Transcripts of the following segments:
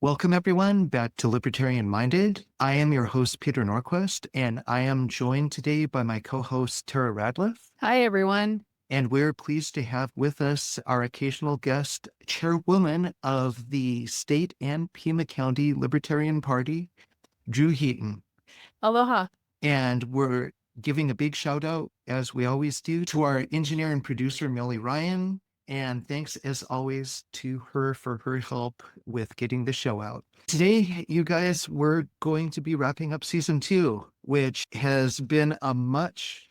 Welcome, everyone, back to Libertarian-Minded. I am your host, Peter Norquest, and I am joined today by my co-host, Terra Radliff. Hi, everyone. And we're pleased to have with us our occasional guest, chairwoman of the state and Pima County Libertarian Party, Drew Heaton. Aloha. And we're giving a big shout out, as we always do, to our engineer and producer, Millie Ryan. And thanks, as always, to her for her help with getting the show out. Today, you guys, we're going to be wrapping up season 2, which has been a much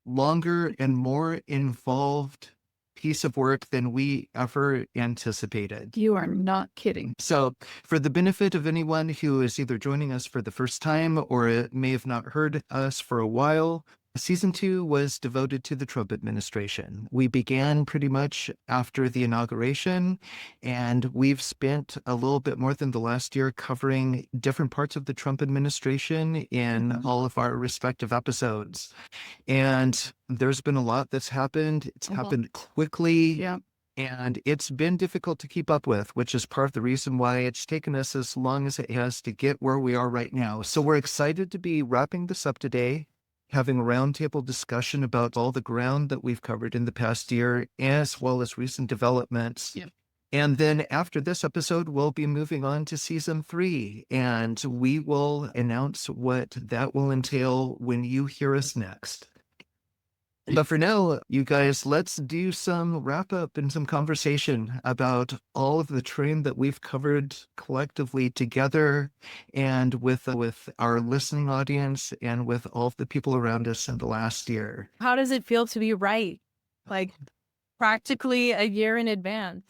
longer and more involved piece of work than we ever anticipated. You are not kidding. So for the benefit of anyone who is either joining us for the first time or may have not heard us for a while, Season 2 was devoted to the Trump administration. We began pretty much after the inauguration, and we've spent a little bit more than the last year covering different parts of the Trump administration in all of our respective episodes. And there's been a lot that's happened. It's happened quickly. Yeah. And it's been difficult to keep up with, which is part of the reason why it's taken us as long as it has to get where we are right now. So we're excited to be wrapping this up today, having a roundtable discussion about all the ground that we've covered in the past year, as well as recent developments. Yep. And then after this episode, we'll be moving on to season 3, and we will announce what that will entail when you hear us next. But for now, you guys, let's do some wrap up and some conversation about all of the terrain that we've covered collectively together and with our listening audience and with all of the people around us in the last year. How does it feel to be right? Like practically a year in advance.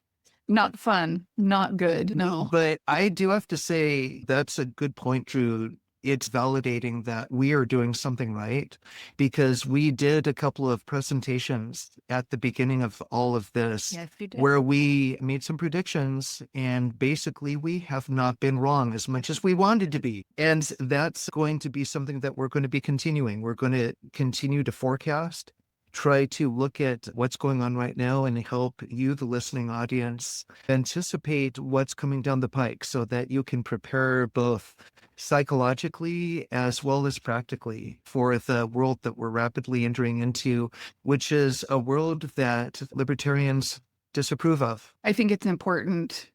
Not fun, not good, no. But I do have to say that's a good point, Drew. It's validating that we are doing something right, because we did a couple of presentations at the beginning of all of this. Yes, you did. Where we made some predictions, and basically we have not been wrong as much as we wanted to be. And that's going to be something that we're going to be continuing. We're going to continue to forecast, try to look at what's going on right now and help you, the listening audience, anticipate what's coming down the pike so that you can prepare both psychologically as well as practically for the world that we're rapidly entering into, which is a world that libertarians disapprove of. I think it's important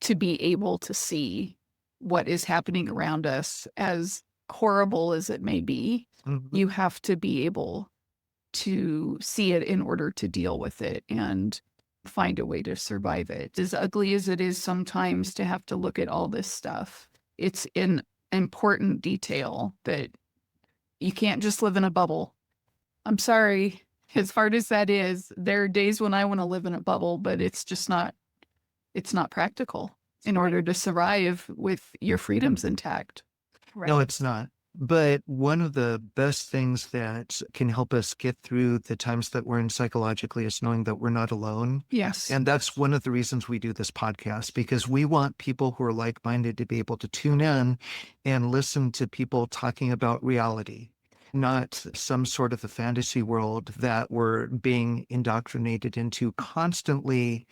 to be able to see what is happening around us, as horrible as it may be. Mm-hmm. You have to be able to see it in order to deal with it and find a way to survive it. As ugly as it is sometimes to have to look at all this stuff, it's an important detail that you can't just live in a bubble. I'm sorry, as hard as that is, there are days when I want to live in a bubble, but it's not practical in order to survive with your freedoms intact. Right. No, it's not. But one of the best things that can help us get through the times that we're in psychologically is knowing that we're not alone. Yes. And that's one of the reasons we do this podcast, because we want people who are like-minded to be able to tune in and listen to people talking about reality, not some sort of a fantasy world that we're being indoctrinated into, constantly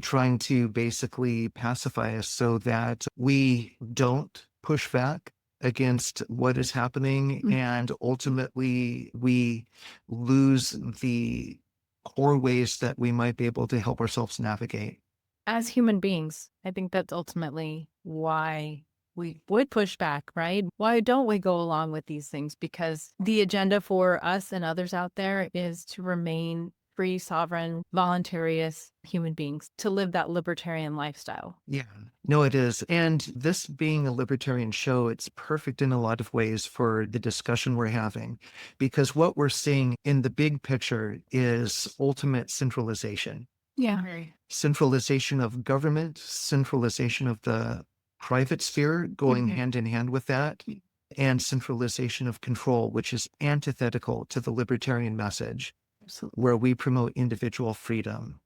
trying to basically pacify us so that we don't push back against what is happening, and ultimately we lose the core ways that we might be able to help ourselves navigate. As human beings, I think that's ultimately why we would push back, right? Why don't we go along with these things? Because the agenda for us and others out there is to remain free, sovereign, voluntarious human beings, to live that libertarian lifestyle. Yeah, no, it is. And this being a libertarian show, it's perfect in a lot of ways for the discussion we're having, because what we're seeing in the big picture is ultimate centralization. Yeah. Centralization of government, centralization of the private sphere, going hand in hand with that, and centralization of control, which is antithetical to the libertarian message, where we promote individual freedom.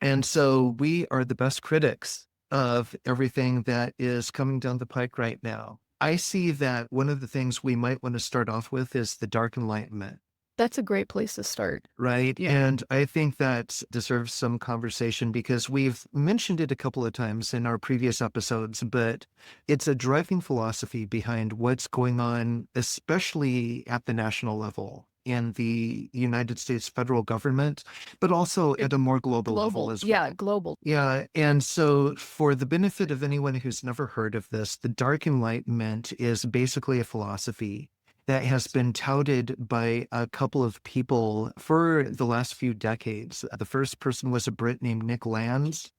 And so we are the best critics of everything that is coming down the pike right now. I see that one of the things we might want to start off with is the Dark Enlightenment. That's a great place to start. Right. Yeah. And I think that deserves some conversation because we've mentioned it a couple of times in our previous episodes, but it's a driving philosophy behind what's going on, especially at the national level in the United States federal government, but also at a more global level as Yeah, well. global. Yeah. And so, for the benefit of anyone who's never heard of this, the Dark Enlightenment is basically a philosophy that has been touted by a couple of people for the last few decades. The first person was a Brit named Nick Lands,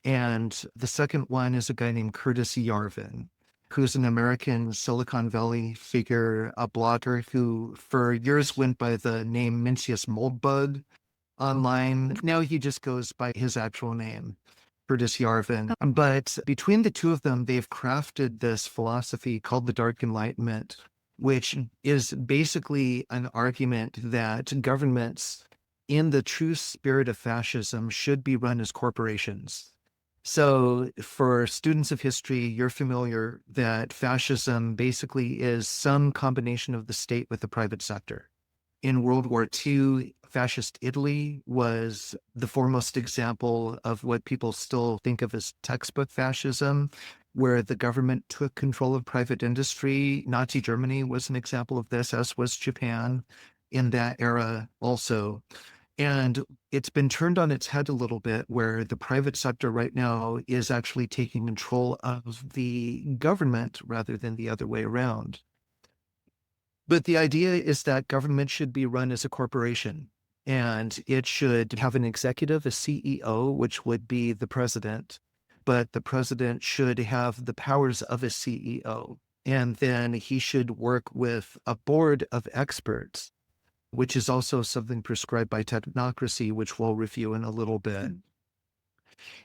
and the second one is a guy named Curtis Yarvin, who's an American Silicon Valley figure, a blogger who for years went by the name Mencius Moldbug online. Now he just goes by his actual name, Curtis Yarvin. But between the two of them, they've crafted this philosophy called the Dark Enlightenment, which is basically an argument that governments, in the true spirit of fascism, should be run as corporations. So, for students of history, you're familiar that fascism basically is some combination of the state with the private sector. In World War II, fascist Italy was the foremost example of what people still think of as textbook fascism, where the government took control of private industry. Nazi Germany was an example of this, as was Japan in that era also. And it's been turned on its head a little bit, where the private sector right now is actually taking control of the government rather than the other way around. But the idea is that government should be run as a corporation, and it should have an executive, a CEO, which would be the president, but the president should have the powers of a CEO. And then he should work with a board of experts, which is also something prescribed by technocracy, which we'll review in a little bit.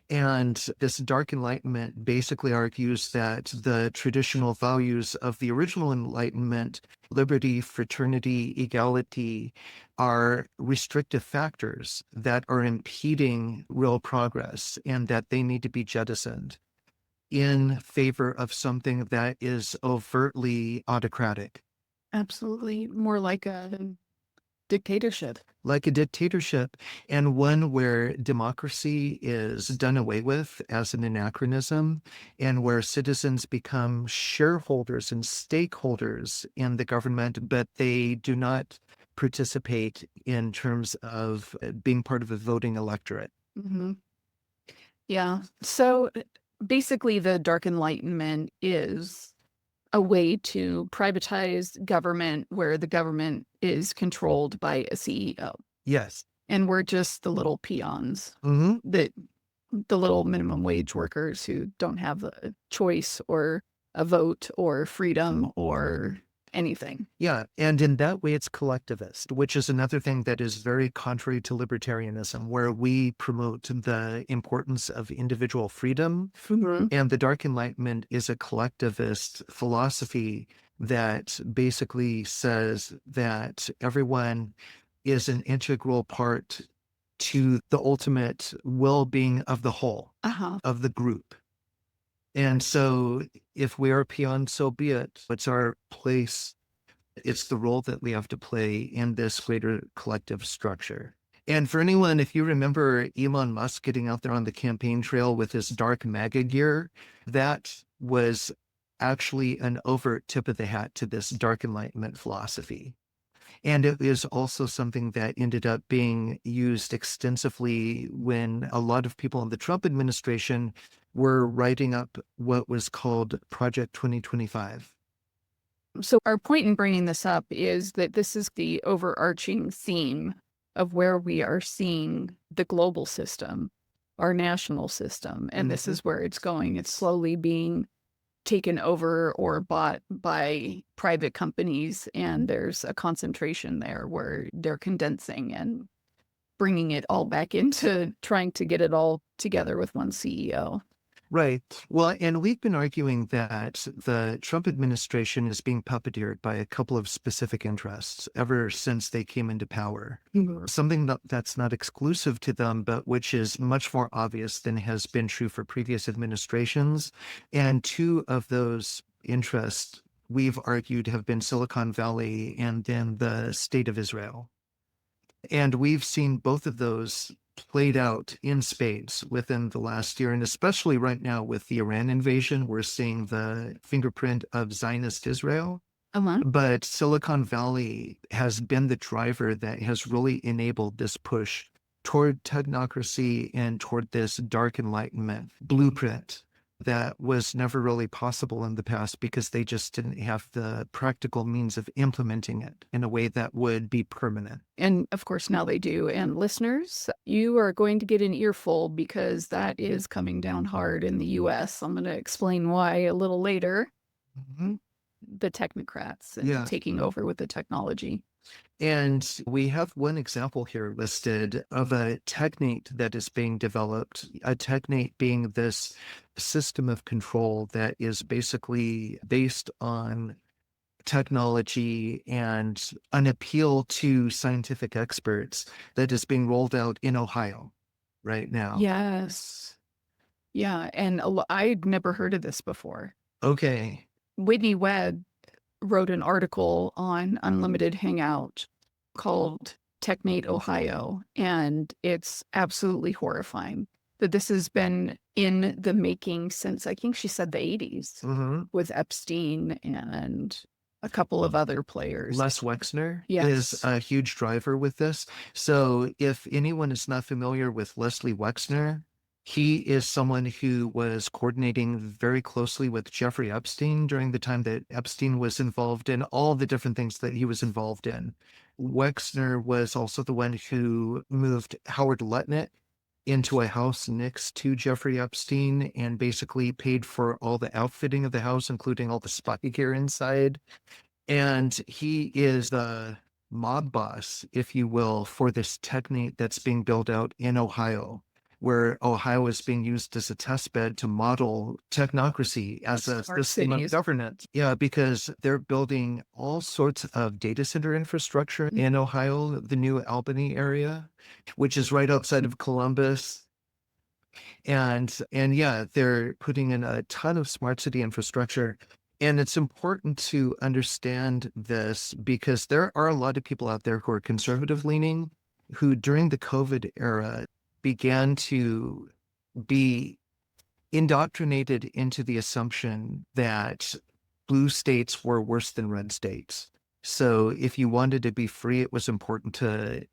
And this Dark Enlightenment basically argues that the traditional values of the original Enlightenment, liberty, fraternity, equality, are restrictive factors that are impeding real progress and that they need to be jettisoned in favor of something that is overtly autocratic. Absolutely. More like a dictatorship. Like a dictatorship, and one where democracy is done away with as an anachronism, and where citizens become shareholders and stakeholders in the government, but they do not participate in terms of being part of a voting electorate. Hmm. Yeah. So basically, the Dark Enlightenment is a way to privatize government where the government is controlled by a CEO. Yes. And we're just the little peons, Hmm. the little minimum wage workers who don't have a choice or a vote or freedom or anything. Yeah, and in that way, it's collectivist, which is another thing that is very contrary to libertarianism, where we promote the importance of individual freedom. Mhm. And the Dark Enlightenment is a collectivist philosophy that basically says that everyone is an integral part to the ultimate well-being of the whole, Uh-huh. of the group. And so if we are a peon, so be it. It's our place. It's the role that we have to play in this greater collective structure. And for anyone, if you remember Elon Musk getting out there on the campaign trail with his dark MAGA gear, that was actually an overt tip of the hat to this Dark Enlightenment philosophy. And it is also something that ended up being used extensively when a lot of people in the Trump administration were writing up what was called Project 2025. So our point in bringing this up is that this is the overarching theme of where we are seeing the global system, our national system, and this is where it's going. It's slowly being taken over or bought by private companies, and there's a concentration there where they're condensing and bringing it all back into trying to get it all together with one CEO. Right. Well, and we've been arguing that the Trump administration is being puppeteered by a couple of specific interests ever since they came into power. Something that's not exclusive to them, but which is much more obvious than has been true for previous administrations. And two of those interests we've argued have been Silicon Valley and then the state of Israel. And we've seen both of those played out in spades within the last year. And especially right now with the Iran invasion, we're seeing the fingerprint of Zionist Israel. But Silicon Valley has been the driver that has really enabled this push toward technocracy and toward this dark enlightenment blueprint that was never really possible in the past because they just didn't have the practical means of implementing it in a way that would be permanent. And of course, now they do. And listeners, you are going to get an earful because that is coming down hard in the US. I'm going to explain why a little later. Mm-hmm. The technocrats and taking over with the technology. And we have one example here listed of a technate that is being developed, a technate being this system of control that is basically based on technology and an appeal to scientific experts that is being rolled out in Ohio right now. Yes. Yeah. And I'd never heard of this before. Okay. Whitney Webb wrote an article on Unlimited Hangout called Technate Ohio, and it's absolutely horrifying that this has been in the making since, I think she said, the 80s with Epstein and a couple of other players. Les Wexner is a huge driver with this. So if anyone is not familiar with Leslie Wexner, he is someone who was coordinating very closely with Jeffrey Epstein during the time that Epstein was involved in all the different things that he was involved in. Wexner was also the one who moved Howard Lutnick into a house next to Jeffrey Epstein and basically paid for all the outfitting of the house, including all the spy gear inside. And he is the mob boss, if you will, for this technique that's being built out in Ohio, where Ohio is being used as a test bed to model technocracy as a system of governance. Yeah, because they're building all sorts of data center infrastructure in Ohio, the New Albany area, which is right outside of Columbus. And yeah, they're putting in a ton of smart city infrastructure. And it's important to understand this because there are a lot of people out there who are conservative leaning, who during the COVID era began to be indoctrinated into the assumption that blue states were worse than red states. So if you wanted to be free, it was important to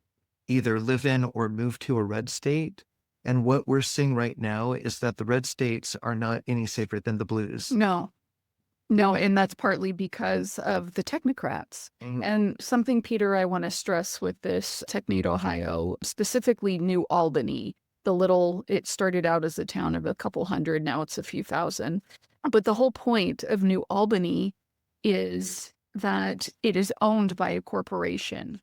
either live in or move to a red state. And what we're seeing right now is that the red states are not any safer than the blues. No, and that's partly because of the technocrats. And something, Peter, I want to stress with this Technate Ohio, specifically New Albany, it started out as a town of a couple hundred, now it's a few thousand. But the whole point of New Albany is that it is owned by a corporation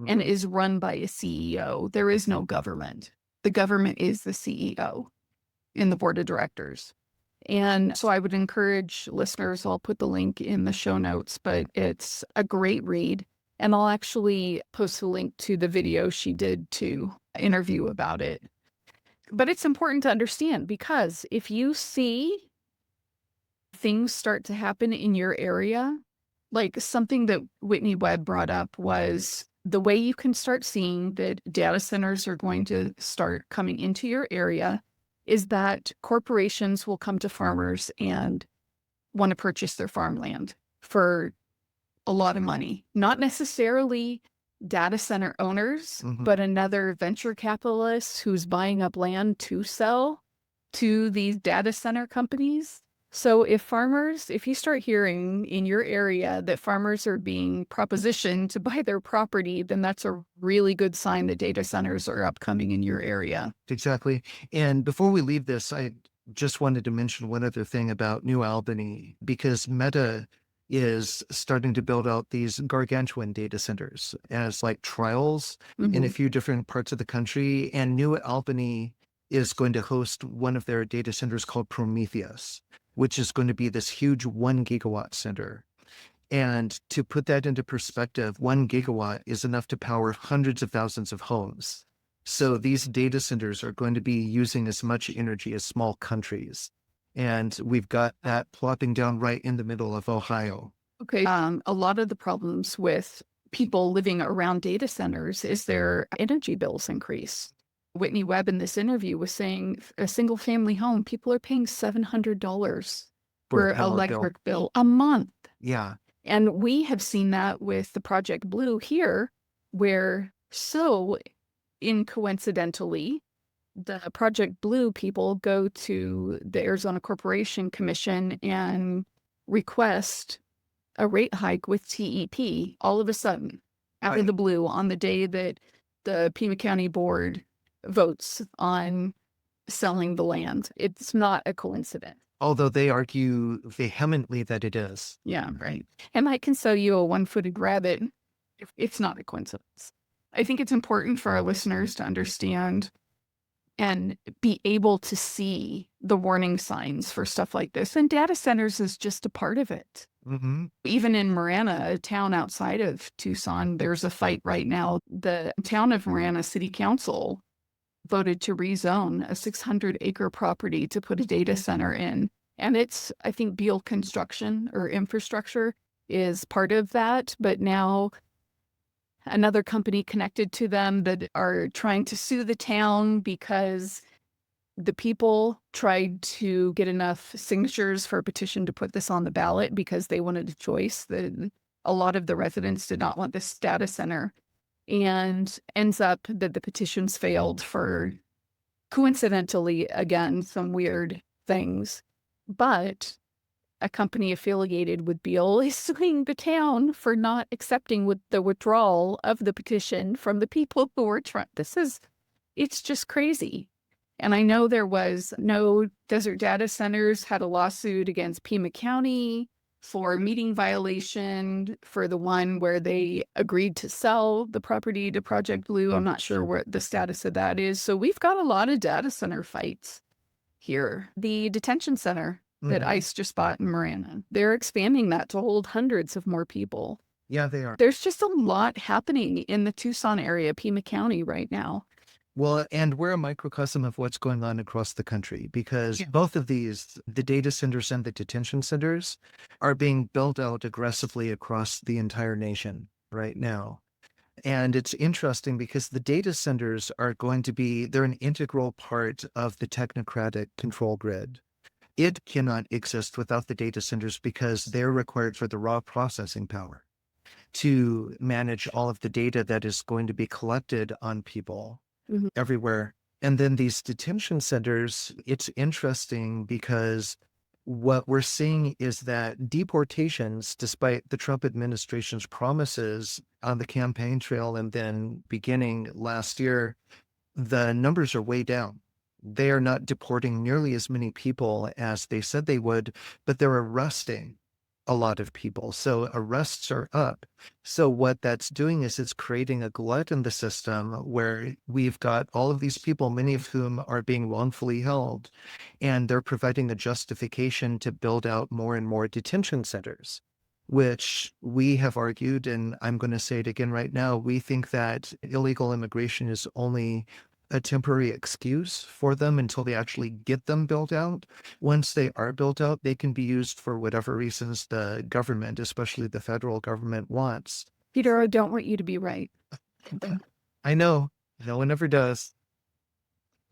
and is run by a CEO. There is no government. The government is the CEO in the board of directors. And so I would encourage listeners, I'll put the link in the show notes, but it's a great read. And I'll actually post a link to the video she did to interview about it. But it's important to understand because if you see things start to happen in your area, like something that Whitney Webb brought up was the way you can start seeing that data centers are going to start coming into your area is that corporations will come to farmers and want to purchase their farmland for a lot of money. Not necessarily data center owners, but another venture capitalist who's buying up land to sell to these data center companies. So if you start hearing in your area that farmers are being propositioned to buy their property, then that's a really good sign that data centers are upcoming in your area. Exactly. And before we leave this, I just wanted to mention one other thing about New Albany, because Meta is starting to build out these gargantuan data centers as like trials in a few different parts of the country. And New Albany is going to host one of their data centers called Prometheus, which is going to be this huge 1 gigawatt center. And to put that into perspective, 1 gigawatt is enough to power hundreds of thousands of homes. So these data centers are going to be using as much energy as small countries. And we've got that plopping down right in the middle of Ohio. Okay. A lot of the problems with people living around data centers is their energy bills increase. Whitney Webb in this interview was saying a single family home, people are paying $700 For for a power bill. electric bill a month. Yeah. And we have seen that with the Project Blue here, where coincidentally, the Project Blue people go to the Arizona Corporation Commission and request a rate hike with TEP all of a sudden, out of the blue, on the day that the Pima County Board votes on selling the land. It's not a coincidence. Although they argue vehemently that it is. Yeah, right. And I can sell you a one-footed rabbit if it's not a coincidence. I think it's important for our listeners to understand and be able to see the warning signs for stuff like this. And data centers is just a part of it. Mm-hmm. Even in Marana, a town outside of Tucson, there's a fight right now. The town of Marana City Council voted to rezone a 600-acre property to put a data center in. And it's, I think, Beal Construction or Infrastructure is part of that. But now another company connected to them that are trying to sue the town because the people tried to get enough signatures for a petition to put this on the ballot because they wanted a choice. A lot of the residents did not want this data center. And ends up that the petitions failed for, coincidentally, again, some weird things. But a company affiliated with Beal is suing the town for not accepting the withdrawal of the petition from the people who were trying. It's just crazy. And I know there was no Desert Data Centers had a lawsuit against Pima County for meeting violation for the one where they agreed to sell the property to Project Blue. I'm not sure what the status of that is. So we've got a lot of data center fights here. The detention center that ICE just bought in Marana, they're expanding that to hold hundreds of more people. Yeah, they are. There's just a lot happening in the Tucson area, Pima County right now. Well, and we're a microcosm of what's going on across the country because both of these, the data centers and the detention centers, are being built out aggressively across the entire nation right now. And it's interesting because the data centers are going to be, they're an integral part of the technocratic control grid. It cannot exist without the data centers because they're required for the raw processing power to manage all of the data that is going to be collected on people everywhere. And then these detention centers, it's interesting because what we're seeing is that deportations, despite the Trump administration's promises on the campaign trail and then beginning last year, the numbers are way down. They are not deporting nearly as many people as they said they would, but they're arresting a lot of people. So arrests are up. So what that's doing is it's creating a glut in the system where we've got all of these people, many of whom are being wrongfully held, and they're providing a justification to build out more and more detention centers, which we have argued, and I'm going to say it again right now, we think that illegal immigration is only a temporary excuse for them until they actually get them built out. Once they are built out, they can be used for whatever reasons the government, especially the federal government, wants. Peter, I don't want you to be right. I know, no one ever does.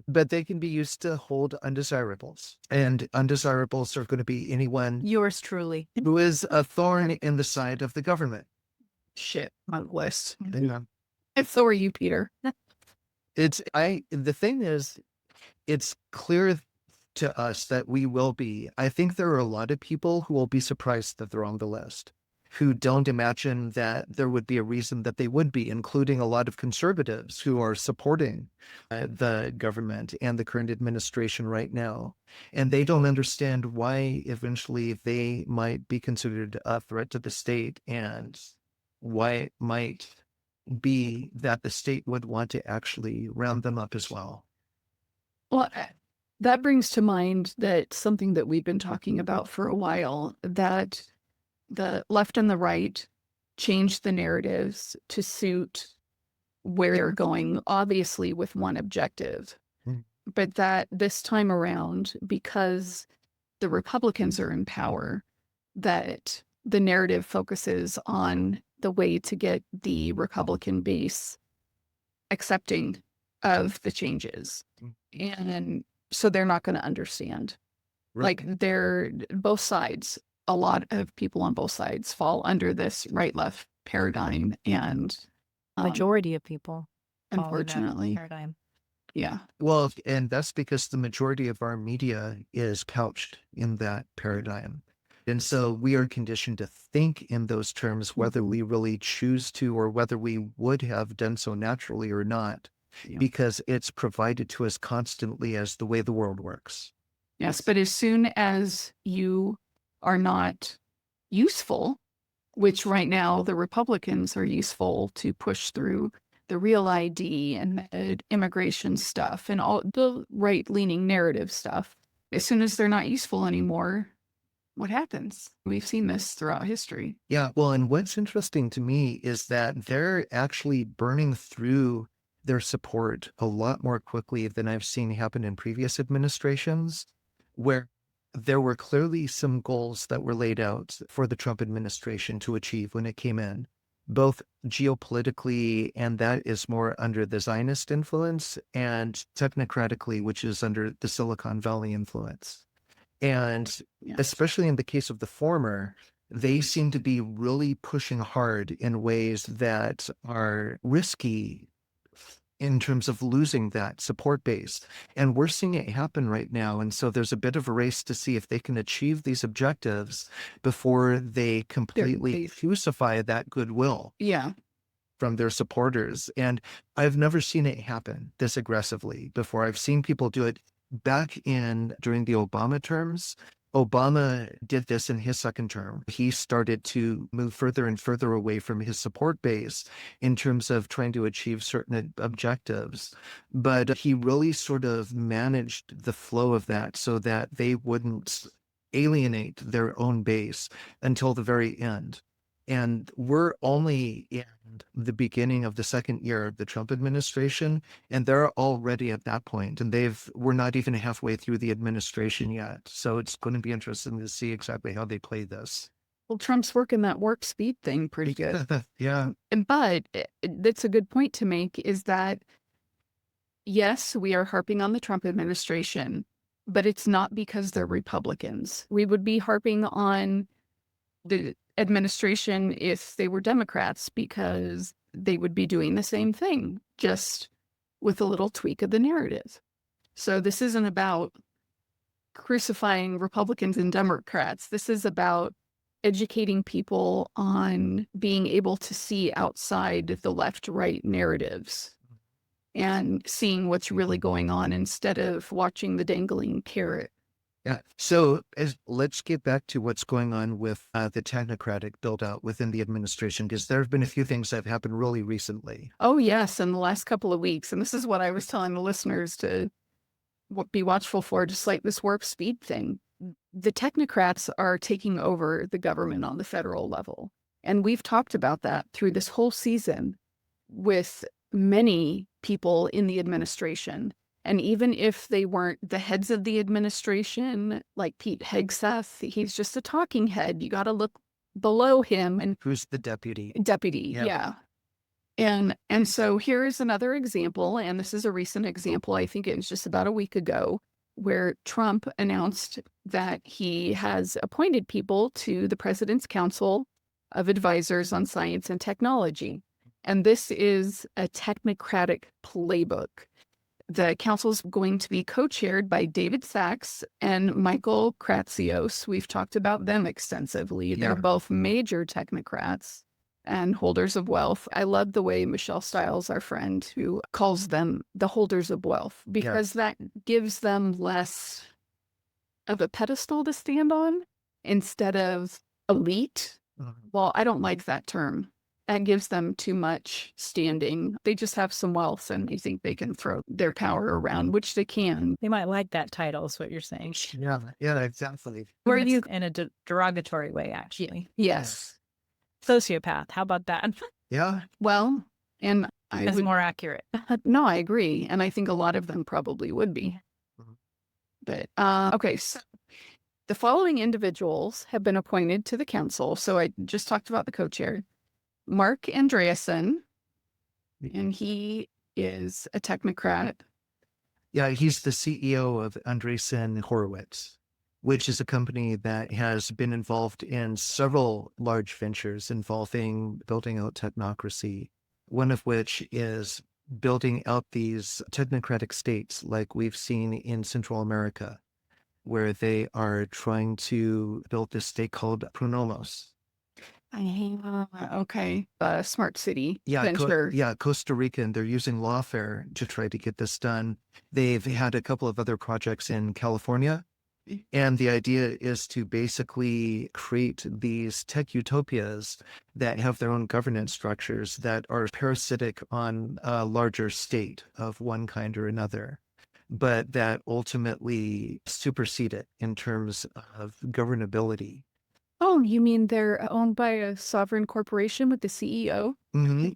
But they can be used to hold undesirables. And undesirables are going to be anyone Yours truly. who is a thorn in the side of the government. Shit, my list. Yeah. And so are you, Peter. The thing is, it's clear to us that we will be. I think there are a lot of people who will be surprised that they're on the list, who don't imagine that there would be a reason that they would be, including a lot of conservatives who are supporting the government and the current administration right now. And they don't understand why eventually they might be considered a threat to the state and why it might be that the state would want to actually round them up as well. Well, that brings to mind that something that we've been talking about for a while, that the left and the right changed the narratives to suit where they're going, obviously with one objective. But that this time around, because the Republicans are in power, that the narrative focuses on the way to get the Republican base accepting of the changes. And so they're not going to understand. Like they're both sides, a lot of people on both sides fall under this right-left paradigm. And Majority of people fall in that unfortunately, paradigm. yeah. Well, and that's because the majority of our media is couched in that paradigm. And so we are conditioned to think in those terms, whether we really choose to or whether we would have done so naturally or not, Yeah. because it's provided to us constantly as the way the world works. Yes, but as soon as you are not useful, which right now the Republicans are useful to push through the real ID and immigration stuff and all the right-leaning narrative stuff, as soon as they're not useful anymore, what happens? We've seen this throughout history. Yeah, well, and what's interesting to me is that they're actually burning through their support a lot more quickly than I've seen happen in previous administrations, where there were clearly some goals that were laid out for the Trump administration to achieve when it came in, both geopolitically, and that is more under the Zionist influence, and technocratically, which is under the Silicon Valley influence. And Yes. especially in the case of the former, they seem to be really pushing hard in ways that are risky in terms of losing that support base. And we're seeing it happen right now. And so there's a bit of a race to see if they can achieve these objectives before they completely crucify that goodwill Yeah. from their supporters. And I've never seen it happen this aggressively before. I've seen people do it back in during the Obama terms. Obama did this in his second term. He started to move further and further away from his support base in terms of trying to achieve certain objectives. But he really sort of managed the flow of that so that they wouldn't alienate their own base until the very end. And we're only in the beginning of the second year of the Trump administration, and they're already at that point, and we're not even halfway through the administration yet. So it's going to be interesting to see exactly how they play this. Well, Trump's working that warp speed thing pretty good. Yeah. But that's a good point to make, is that, yes, we are harping on the Trump administration, but it's not because they're Republicans. We would be harping on the administration if they were Democrats, because they would be doing the same thing, just with a little tweak of the narrative. So this isn't about crucifying Republicans and Democrats. This is about educating people on being able to see outside the left-right narratives and seeing what's really going on instead of watching the dangling carrot. Yeah. So let's get back to what's going on with the technocratic build out within the administration, because there have been a few things that have happened really recently. Oh, yes, in the last couple of weeks. And this is what I was telling the listeners to be watchful for, just like this warp speed thing. The technocrats are taking over the government on the federal level. And we've talked about that through this whole season with many people in the administration. And even if they weren't the heads of the administration, like Pete Hegseth, he's just a talking head. You got to look below him. And who's the deputy? Deputy, yeah. And so here is another example, and this is a recent example. I think it was just about a week ago, where Trump announced that he has appointed people to the President's Council of Advisors on Science and Technology. And this is a technocratic playbook. The council is going to be co-chaired by David Sachs and Michael Kratsios. We've talked about them extensively. They're both major technocrats and holders of wealth. I love the way Michelle Stiles, our friend, who calls them the holders of wealth, because that gives them less of a pedestal to stand on instead of elite. Well, I don't like that term. That gives them too much standing. They just have some wealth and they think they can throw their power around, which they can. They might like that title, is what you're saying. Yeah, exactly. Where you in a derogatory way, actually. Yes. Sociopath. How about that? Yeah. Well, and I That's would, more accurate. no, I agree. And I think a lot of them probably would be. But, okay, so The following individuals have been appointed to the council. So I just talked about the co-chair. Mark Andreessen, and he is a technocrat. Yeah, he's the CEO of Andreessen Horowitz, which is a company that has been involved in several large ventures involving building out technocracy, one of which is building out these technocratic states like we've seen in Central America, where they are trying to build this state called Pronomos. Okay. Smart city Yeah, venture. Costa Rican. They're using lawfare to try to get this done. They've had a couple of other projects in California. And the idea is to basically create these tech utopias that have their own governance structures that are parasitic on a larger state of one kind or another, but that ultimately supersede it in terms of governability. Oh, you mean they're owned by a sovereign corporation with the CEO?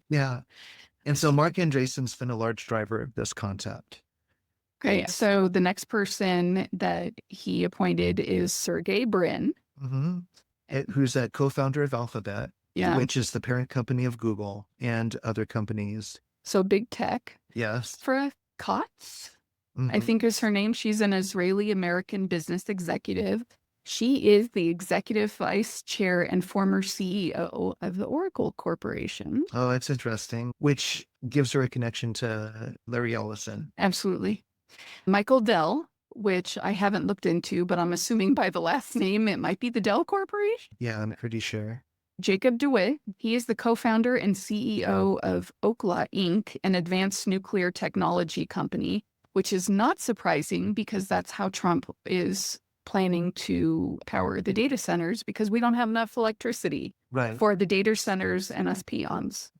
Yeah. And so Mark Andreessen's been a large driver of this concept. Okay, so the next person that he appointed is Sergey Brin. Who's a co-founder of Alphabet, Yeah. which is the parent company of Google and other companies. So big tech. Yes. Freya Kotz, I think is her name. She's an Israeli-American business executive. She is the executive vice chair and former CEO of the Oracle Corporation. Oh, that's interesting, which gives her a connection to Larry Ellison. Absolutely. Michael Dell, which I haven't looked into, but I'm assuming by the last name, it might be the Dell Corporation. Yeah, I'm pretty sure. Jacob DeWitt, he is the co-founder and CEO of Okla Inc., an advanced nuclear technology company, which is not surprising because that's how Trump is planning to power the data centers because we don't have enough electricity for the data centers and us peons.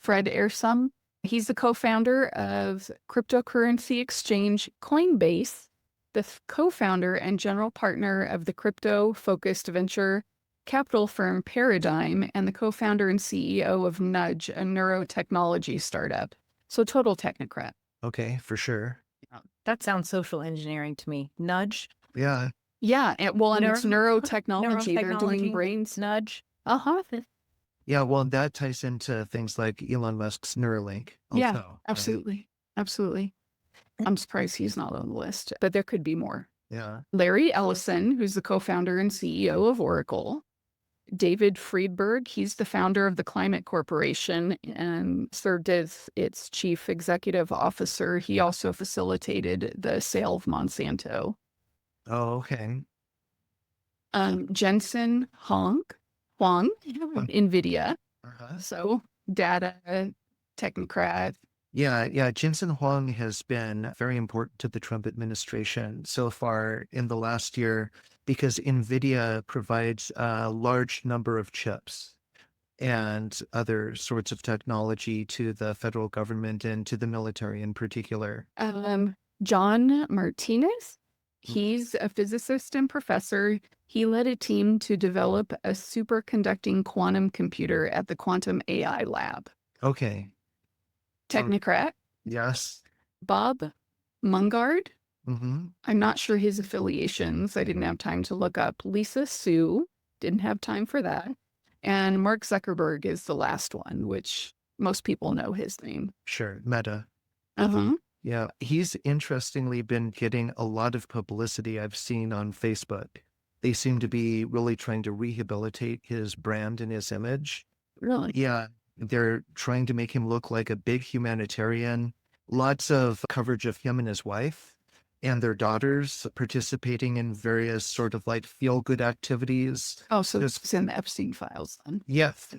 Fred Ehrsam, he's the co-founder of cryptocurrency exchange Coinbase, the co-founder and general partner of the crypto-focused venture capital firm Paradigm, and the co-founder and CEO of Nudge, a neurotechnology startup. So total technocrat. Okay, for sure. That sounds social engineering to me. Nudge. Yeah. Yeah, and it's neurotechnology. They're doing brains. Nudge. Yeah, well, that ties into things like Elon Musk's Neuralink. Also, yeah, absolutely. Absolutely. I'm surprised he's not on the list, but there could be more. Yeah. Larry Ellison, who's the co-founder and CEO of Oracle. David Friedberg, he's the founder of the Climate Corporation and served as its chief executive officer. He also facilitated the sale of Monsanto. Oh, okay. Jensen Huang, NVIDIA. So data technocrat. Yeah. Jensen Huang has been very important to the Trump administration so far in the last year because NVIDIA provides a large number of chips and other sorts of technology to the federal government and to the military in particular. John Martinez, he's a physicist and professor. He led a team to develop a superconducting quantum computer at the Quantum AI Lab. Okay. Technocrat. Yes. Bob Mungard. I'm not sure his affiliations. I didn't have time to look up. Lisa Su, didn't have time for that. And Mark Zuckerberg is the last one, which most people know his name. Sure. Meta. Yeah. He's interestingly been getting a lot of publicity I've seen on Facebook. They seem to be really trying to rehabilitate his brand and his image. Really? Yeah. They're trying to make him look like a big humanitarian. Lots of coverage of him and his wife and their daughters participating in various sort of like feel-good activities. Oh, so it's in the Epstein files then. Yes.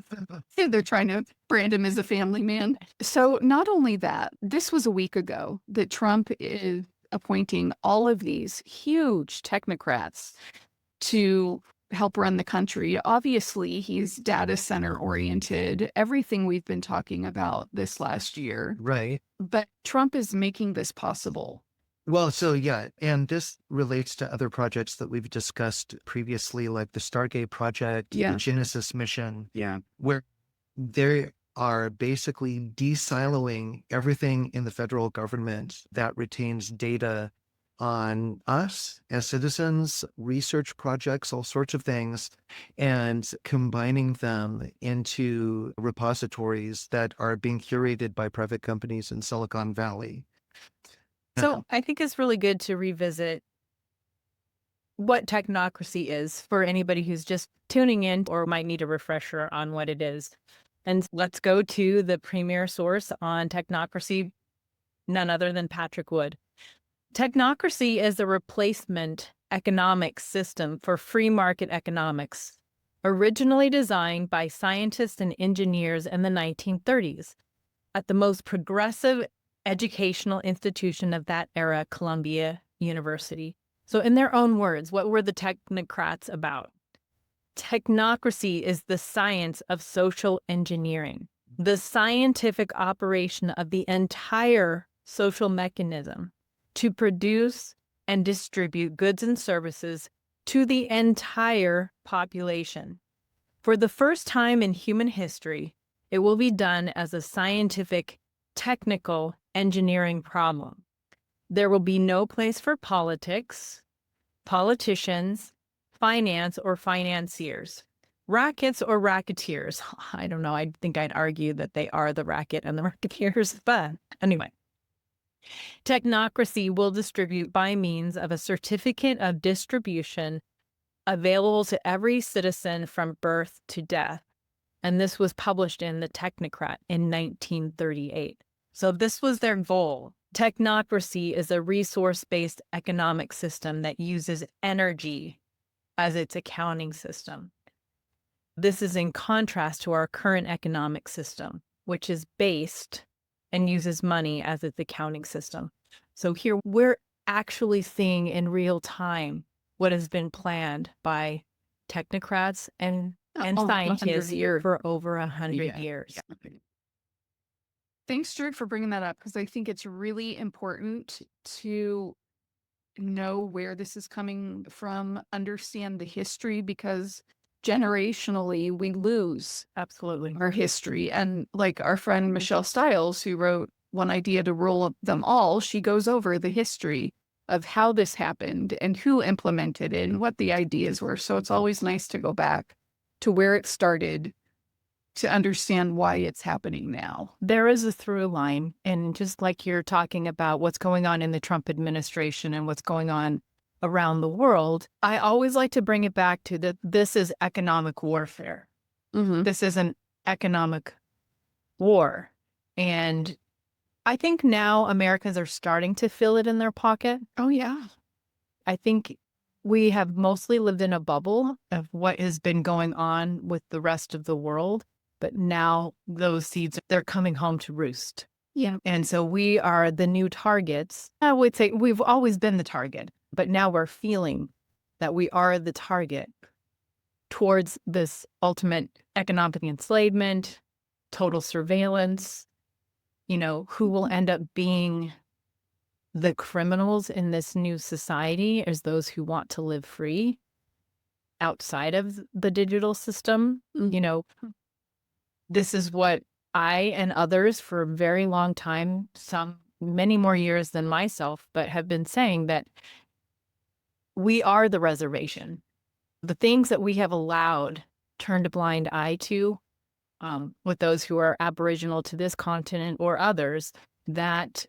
They're trying to brand him as a family man. So not only that, this was a week ago that Trump is appointing all of these huge technocrats to help run the country. Obviously, he's data center oriented, everything we've been talking about this last year. Right. But Trump is making this possible. Well, so yeah, and this relates to other projects that we've discussed previously, like the Stargate project, the Genesis mission, where they are basically de-siloing everything in the federal government that retains data on us as citizens, research projects, all sorts of things, and combining them into repositories that are being curated by private companies in Silicon Valley. So I think it's really good to revisit what technocracy is for anybody who's just tuning in or might need a refresher on what it is. And let's go to the premier source on technocracy, none other than Patrick Wood. Technocracy is a replacement economic system for free market economics, originally designed by scientists and engineers in the 1930s at the most progressive educational institution of that era, Columbia University. So in their own words, what were the technocrats about? Technocracy is the science of social engineering, the scientific operation of the entire social mechanism to produce and distribute goods and services to the entire population. For the first time in human history, it will be done as a scientific, technical engineering problem. There will be no place for politics, politicians, finance or financiers, rackets or racketeers. I don't know. I think I'd argue that they are the racket and the racketeers, but anyway. Technocracy will distribute by means of a certificate of distribution available to every citizen from birth to death. And this was published in The Technocrat in 1938. So this was their goal. Technocracy is a resource-based economic system that uses energy as its accounting system. This is in contrast to our current economic system, which is based and uses money as its accounting system. So here we're actually seeing in real time what has been planned by technocrats and scientists for over 100 years. Yeah. Thanks, Drew, for bringing that up, because I think it's really important to know where this is coming from, understand the history, because generationally we lose Absolutely. our history. And like our friend Michelle Stiles, who wrote One Idea to Rule Them All, she goes over the history of how this happened and who implemented it and what the ideas were. So it's always nice to go back to where it started to understand why it's happening now. There is a through line, and just like you're talking about what's going on in the Trump administration and what's going on around the world, I always like to bring it back to that this is economic warfare. Mm-hmm. This is an economic war. And I think now Americans are starting to feel it in their pocket. Oh, yeah. I think we have mostly lived in a bubble of what has been going on with the rest of the world. But now those seeds, they're coming home to roost. Yeah. And so we are the new targets. I would say we've always been the target, but now we're feeling that we are the target towards this ultimate economic enslavement, total surveillance, who will end up being the criminals in this new society is those who want to live free outside of the digital system. Mm-hmm. This is what I and others for a very long time, many more years than myself, but have been saying that we are the reservation. The things that we have allowed, turned a blind eye to, with those who are aboriginal to this continent or others, that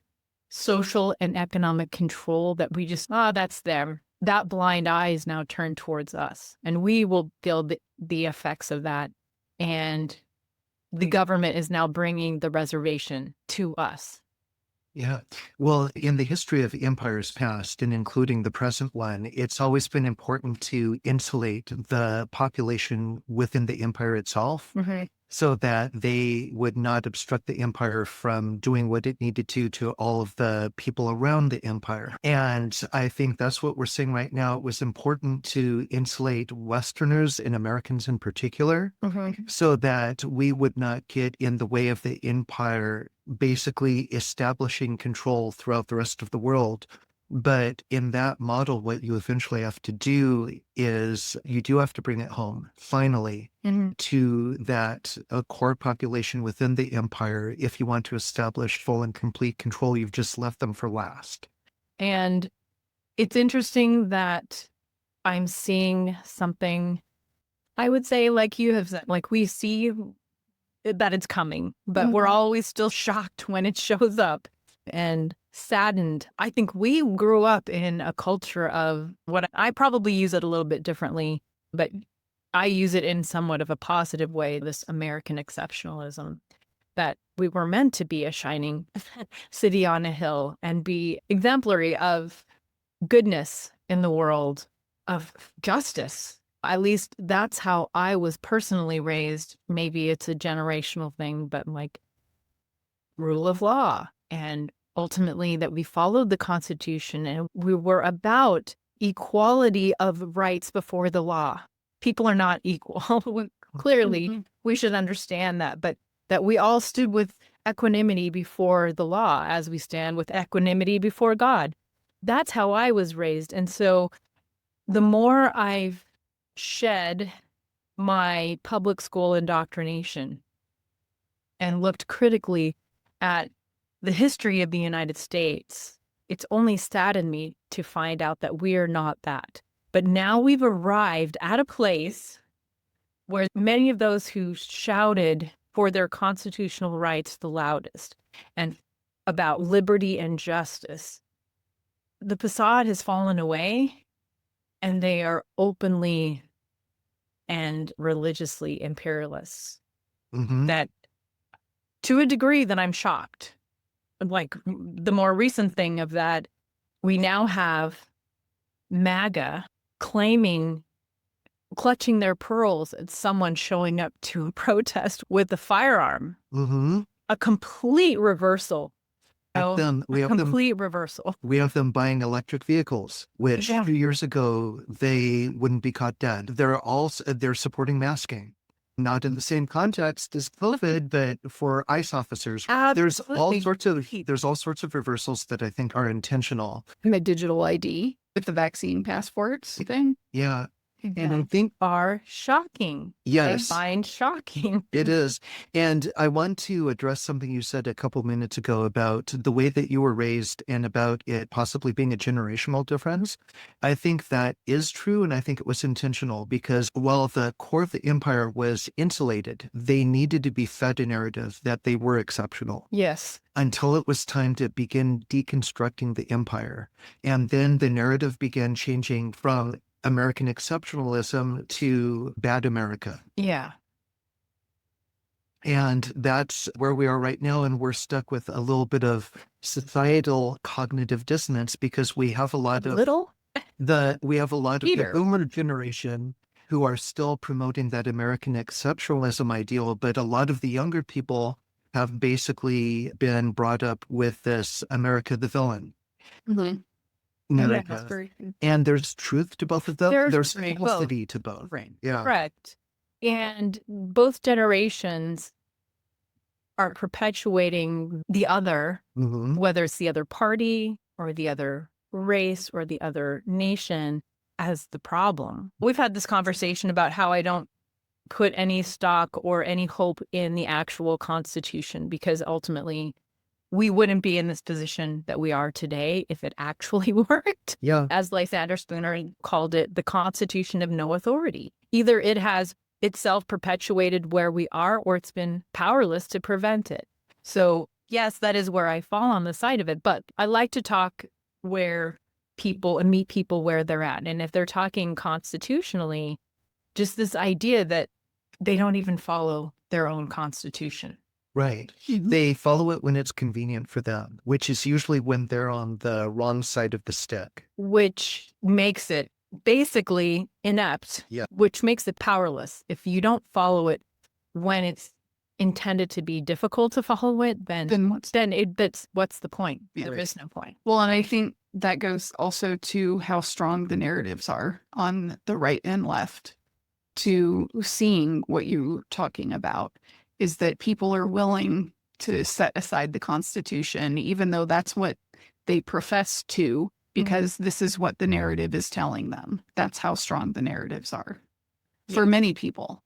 social and economic control that we just, that's them. That blind eye is now turned towards us, and we will feel the effects of that. And the government is now bringing the reservation to us. Yeah. Well, in the history of empires past, and including the present one, it's always been important to insulate the population within the empire itself. Mm-hmm. So that they would not obstruct the empire from doing what it needed to all of the people around the empire. And I think that's what we're seeing right now. It was important to insulate Westerners and Americans in particular, Mm-hmm. so that we would not get in the way of the empire basically establishing control throughout the rest of the world. But in that model, what you eventually have to do is you do have to bring it home, finally, Mm-hmm. to that core population within the empire. If you want to establish full and complete control, you've just left them for last. And It's interesting that I'm seeing something, I would say, like you have said, like we see that it's coming, but we're always still shocked when it shows up and saddened. I think we grew up in a culture of what I probably use it a little bit differently, but I use it in somewhat of a positive way, this American exceptionalism, that we were meant to be a shining city on a hill and be exemplary of goodness in the world, of justice. At least that's how I was personally raised. Maybe it's a generational thing, but like rule of law, and ultimately that we followed the Constitution and we were about equality of rights before the law. People are not equal. Clearly, we should understand that, but that we all stood with equanimity before the law as we stand with equanimity before God. That's how I was raised. And so the more I've shed my public school indoctrination and looked critically at the history of the United States, it's only saddened me to find out that we are not that. But now we've arrived at a place where many of those who shouted for their constitutional rights the loudest and about liberty and justice, the facade has fallen away and they are openly and religiously imperialists. That to a degree that I'm shocked. Like the more recent thing of that, we now have MAGA clutching their pearls at someone showing up to a protest with a firearm. A complete reversal. Complete reversal. We have them buying electric vehicles, which a few years ago they wouldn't be caught dead. They're supporting masking, not in the same context as COVID, but for ICE officers. There's all sorts of reversals that I think are intentional. And the digital ID with the vaccine passports thing. Yeah. And I think are shocking. Yes. I find shocking. It is. And I want to address something you said a couple minutes ago about the way that you were raised and about it possibly being a generational difference. I think that is true. And I think it was intentional because while the core of the empire was insulated, they needed to be fed a narrative that they were exceptional. Yes. Until it was time to begin deconstructing the empire. And then the narrative began changing from American exceptionalism to bad America. Yeah. And that's where we are right now. And we're stuck with a little bit of societal cognitive dissonance because we have a lot of the boomer generation who are still promoting that American exceptionalism ideal. But a lot of the younger people have basically been brought up with this America the villain. And there's truth to both of them. There's falsity to both. Right. Yeah. Correct. And both generations are perpetuating the other, whether it's the other party or the other race or the other nation, as the problem. We've had this conversation about how I don't put any stock or any hope in the actual Constitution because ultimately we wouldn't be in this position that we are today if it actually worked. Yeah. As Lysander Spooner called it, the Constitution of no authority. Either it has itself perpetuated where we are or it's been powerless to prevent it. So yes, that is where I fall on the side of it. But I like to talk where people and meet people where they're at. And if they're talking constitutionally, just this idea that they don't even follow their own constitution. Right. They follow it when it's convenient for them, which is usually when they're on the wrong side of the stick. Which makes it basically inept, which makes it powerless. If you don't follow it when it's intended to be difficult to follow it, then what's the point? There is no point. Well, and I think that goes also to how strong the narratives are on the right and left to seeing what you're talking about. Is that people are willing to set aside the Constitution, even though that's what they profess to, because this is what the narrative is telling them. That's how strong the narratives are for many people.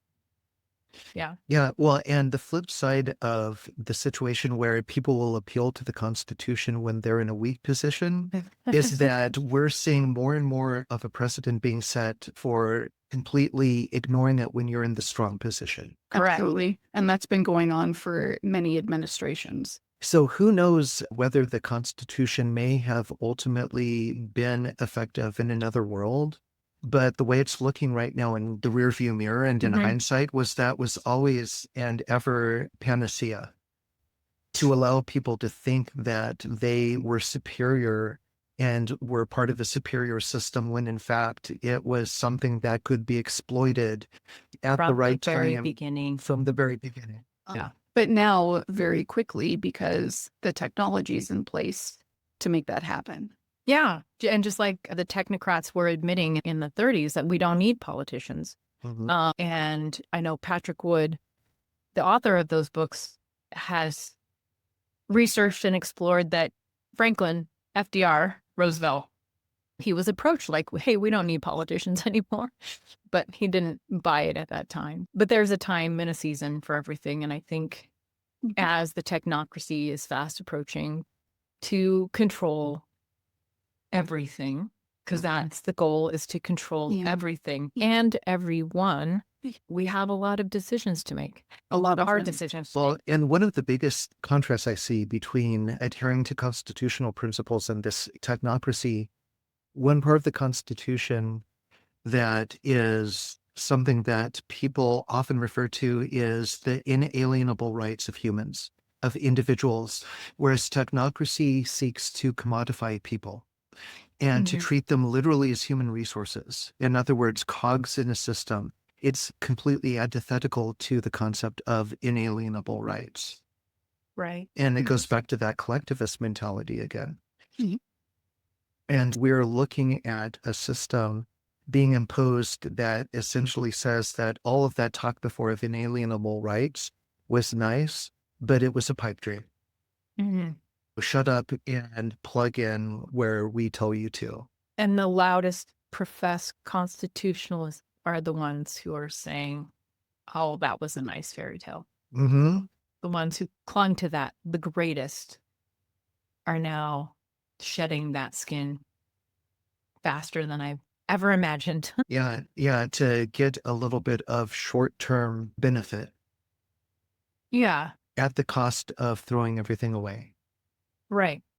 Yeah. Yeah, well, and the flip side of the situation where people will appeal to the Constitution when they're in a weak position is that we're seeing more and more of a precedent being set for completely ignoring it when you're in the strong position. Correct. Absolutely. And that's been going on for many administrations. So who knows whether the Constitution may have ultimately been effective in another world? But the way it's looking right now in the rearview mirror and in Mhm. hindsight was that was always and ever panacea to allow people to think that they were superior and were part of a superior system when in fact it was something that could be exploited at the From right the very time beginning. from the very beginning. Yeah. But now very quickly because the technology is in place to make that happen. Yeah. And just like the technocrats were admitting in the 30s that we don't need politicians. Mhm. And I know Patrick Wood, the author of those books, has researched and explored that Franklin, FDR, Roosevelt, he was approached like, hey, we don't need politicians anymore. But he didn't buy it at that time. But there's a time and a season for everything. And I think as the technocracy is fast approaching to control everything, because that's the goal, is to control Yeah. everything and everyone, we have a lot of decisions to make. A lot of Hard them. decisions. to Well, make. and one of the biggest contrasts I see between adhering to constitutional principles and this technocracy, one part of the Constitution that is something that people often refer to is the inalienable rights of humans, of individuals, whereas technocracy seeks to commodify people and to Mhm. treat them literally as human resources. In other words, cogs in a system. It's completely antithetical to the concept of inalienable rights. Right. And it goes back to that collectivist mentality again. Mhm. And we're looking at a system being imposed that essentially says that all of that talk before of inalienable rights was nice, but it was a pipe dream. Mhm. Shut up and plug in where we tell you to. And the loudest professed constitutionalists are the ones who are saying, oh, that was a nice fairy tale. Mm-hmm. The ones who clung to that, the greatest, are now shedding that skin faster than I've ever imagined. Yeah, to get a little bit of short-term benefit Yeah, at the cost of throwing everything away. right.